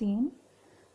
3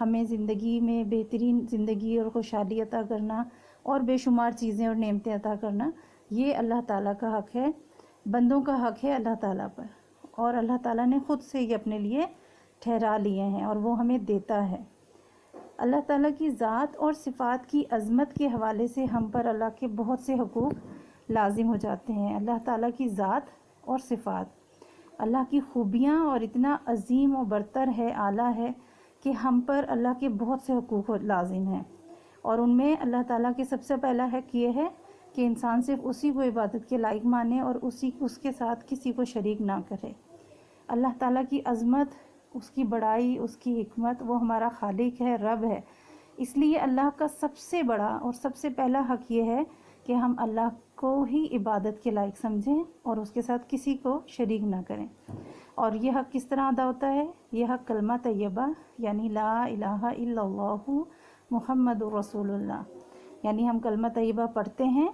ہمیں زندگی میں بہترین زندگی اور خوشحالی عطا کرنا اور بے شمار چیزیں اور نعمتیں عطا کرنا، یہ اللہ تعالیٰ کا حق ہے، بندوں کا حق ہے اللہ تعالیٰ پر، اور اللہ تعالیٰ نے خود سے یہ اپنے لیے ٹھہرا لیے ہیں اور وہ ہمیں دیتا ہے۔ اللہ تعالیٰ کی ذات اور صفات کی عظمت کے حوالے سے ہم پر اللہ کے بہت سے حقوق لازم ہو جاتے ہیں۔ اللہ تعالیٰ کی ذات اور صفات، اللہ کی خوبیاں اور اتنا عظیم و برتر ہے، اعلیٰ ہے کہ ہم پر اللہ کے بہت سے حقوق لازم ہیں، اور ان میں اللہ تعالیٰ کے سب سے پہلا حق یہ ہے کہ انسان صرف اسی کو عبادت کے لائق مانے اور اس کے ساتھ کسی کو شریک نہ کرے۔ اللہ تعالیٰ کی عظمت، اس کی بڑائی، اس کی حکمت، وہ ہمارا خالق ہے، رب ہے، اس لیے اللہ کا سب سے بڑا اور سب سے پہلا حق یہ ہے کہ ہم اللہ کو ہی عبادت کے لائق سمجھیں اور اس کے ساتھ کسی کو شریک نہ کریں۔ اور یہ حق کس طرح ادا ہوتا ہے؟ یہ حق کلمہ طیبہ یعنی لا الہ الا اللہ محمد رسول اللہ، یعنی ہم کلمہ طیبہ پڑھتے ہیں،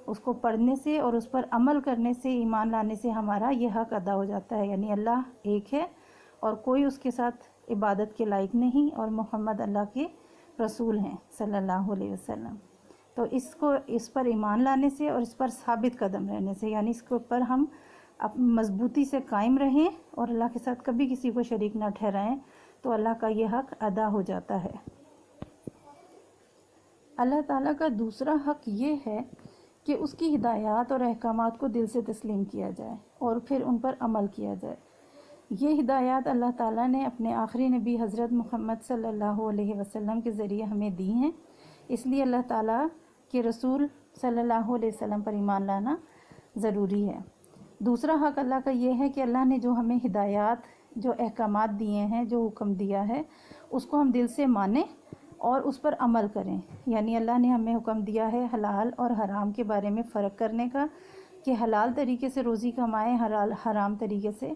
اس کو پڑھنے سے اور اس پر عمل کرنے سے، ایمان لانے سے ہمارا یہ حق ادا ہو جاتا ہے، یعنی اللہ ایک ہے اور کوئی اس کے ساتھ عبادت کے لائق نہیں، اور محمد اللہ کے رسول ہیں صلی اللہ علیہ وسلم۔ تو اس پر ایمان لانے سے اور اس پر ثابت قدم رہنے سے، یعنی اس کے اوپر ہم مضبوطی سے قائم رہیں اور اللہ کے ساتھ کبھی کسی کو شریک نہ ٹھہرائیں، تو اللہ کا یہ حق ادا ہو جاتا ہے۔ اللہ تعالیٰ کا دوسرا حق یہ ہے کہ اس کی ہدایات اور احکامات کو دل سے تسلیم کیا جائے اور پھر ان پر عمل کیا جائے۔ یہ ہدایات اللہ تعالیٰ نے اپنے آخری نبی حضرت محمد صلی اللہ علیہ وسلم کے ذریعے ہمیں دی ہیں، اس لیے اللہ تعالیٰ کے رسول صلی اللہ علیہ وسلم پر ایمان لانا ضروری ہے۔ دوسرا حق اللہ کا یہ ہے کہ اللہ نے جو ہمیں ہدایات، جو احکامات دیے ہیں، جو حکم دیا ہے، اس کو ہم دل سے مانیں اور اس پر عمل کریں۔ یعنی اللہ نے ہمیں حکم دیا ہے حلال اور حرام کے بارے میں فرق کرنے کا، کہ حلال طریقے سے روزی کمائیں، حرام طریقے سے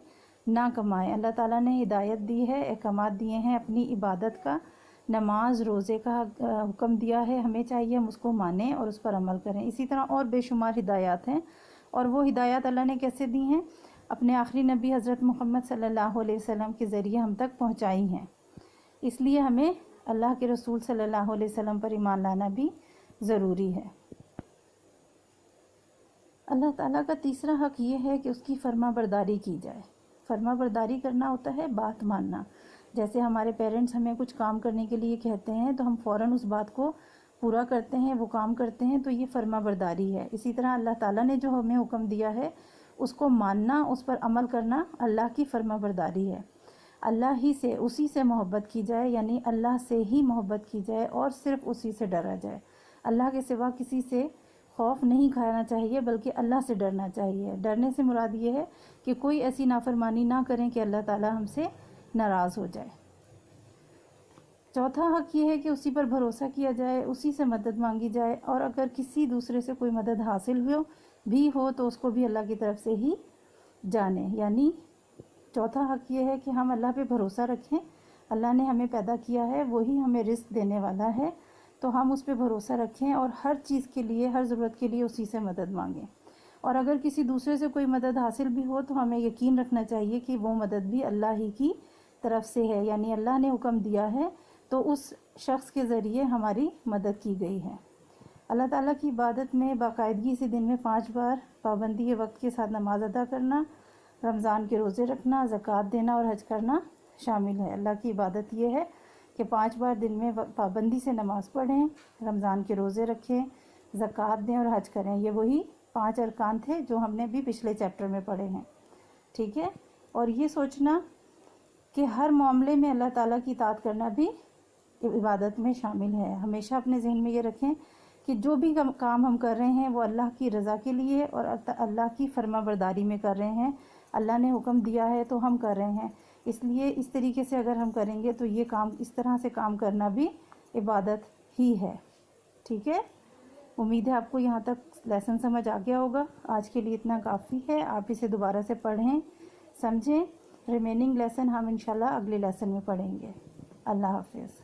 نہ کمائیں۔ اللہ تعالیٰ نے ہدایت دی ہے، احکامات دیے ہیں اپنی عبادت کا، نماز روزے کا حکم دیا ہے، ہمیں چاہیے ہم اس کو مانیں اور اس پر عمل کریں۔ اسی طرح اور بے شمار ہدایات ہیں، اور وہ ہدایات اللہ نے کیسے دی ہیں؟ اپنے آخری نبی حضرت محمد صلی اللہ علیہ وسلم کے ذریعے ہم تک پہنچائی ہیں۔ اس لیے ہمیں اللہ کے رسول صلی اللہ علیہ وسلم پر ایمان لانا بھی ضروری ہے۔ اللہ تعالیٰ کا تیسرا حق یہ ہے کہ اس کی فرما برداری کی جائے۔ فرما برداری کرنا ہوتا ہے بات ماننا۔ جیسے ہمارے پیرنٹس ہمیں کچھ کام کرنے کے لیے کہتے ہیں تو ہم فوراً اس بات کو پورا کرتے ہیں، وہ کام کرتے ہیں، تو یہ فرما برداری ہے۔ اسی طرح اللہ تعالیٰ نے جو ہمیں حکم دیا ہے اس کو ماننا، اس پر عمل کرنا اللہ کی فرما برداری ہے۔ اللہ ہی سے، اسی سے محبت کی جائے، یعنی اللہ سے ہی محبت کی جائے اور صرف اسی سے ڈرا جائے۔ اللہ کے سوا کسی سے خوف نہیں کھانا چاہیے بلکہ اللہ سے ڈرنا چاہیے۔ ڈرنے سے مراد یہ ہے کہ کوئی ایسی نافرمانی نہ کریں کہ اللہ تعالیٰ ہم سے ناراض ہو جائے۔ چوتھا حق یہ ہے کہ اسی پر بھروسہ کیا جائے، اسی سے مدد مانگی جائے، اور اگر کسی دوسرے سے کوئی مدد حاصل بھی ہو تو اس کو بھی اللہ کی طرف سے ہی جانیں۔ یعنی چوتھا حق یہ ہے کہ ہم اللہ پہ بھروسہ رکھیں، اللہ نے ہمیں پیدا کیا ہے، وہی ہمیں رزق دینے والا ہے، تو ہم اس پہ بھروسہ رکھیں اور ہر چیز کے لیے، ہر ضرورت کے لیے اسی سے مدد مانگیں۔ اور اگر کسی دوسرے سے کوئی مدد حاصل بھی ہو تو ہمیں یقین رکھنا چاہیے کہ وہ مدد بھی اللہ ہی کی طرف سے ہے، یعنی اللہ نے حکم دیا ہے تو اس شخص کے ذریعے ہماری مدد کی گئی ہے۔ اللہ تعالیٰ کی عبادت میں باقاعدگی سے دن میں 5 بار پابندی وقت کے ساتھ نماز ادا کرنا، رمضان کے روزے رکھنا، زکوٰۃ دینا اور حج کرنا شامل ہے۔ اللہ کی عبادت یہ ہے کہ 5 بار دن میں پابندی سے نماز پڑھیں، رمضان کے روزے رکھیں، زکوٰۃ دیں اور حج کریں۔ یہ وہی 5 ارکان تھے جو ہم نے بھی پچھلے چیپٹر میں پڑھے ہیں، ٹھیک ہے؟ اور یہ سوچنا کہ ہر معاملے میں اللہ تعالیٰ کی اطاعت کرنا بھی عبادت میں شامل ہے۔ ہمیشہ اپنے ذہن میں یہ رکھیں کہ جو بھی کام ہم کر رہے ہیں وہ اللہ کی رضا کے لیے اور اللہ کی فرما برداری میں کر رہے ہیں۔ اللہ نے حکم دیا ہے تو ہم کر رہے ہیں، اس لیے اس طریقے سے اگر ہم کریں گے تو یہ کام، اس طرح سے کام کرنا بھی عبادت ہی ہے، ٹھیک ہے؟ امید ہے آپ کو یہاں تک لیسن سمجھ آ گیا ہوگا۔ آج کے لیے اتنا کافی ہے، آپ اسے دوبارہ سے پڑھیں، سمجھیں۔ ریمیننگ لیسن ہم انشاءاللہ اگلے لیسن میں پڑھیں گے۔ اللہ حافظ۔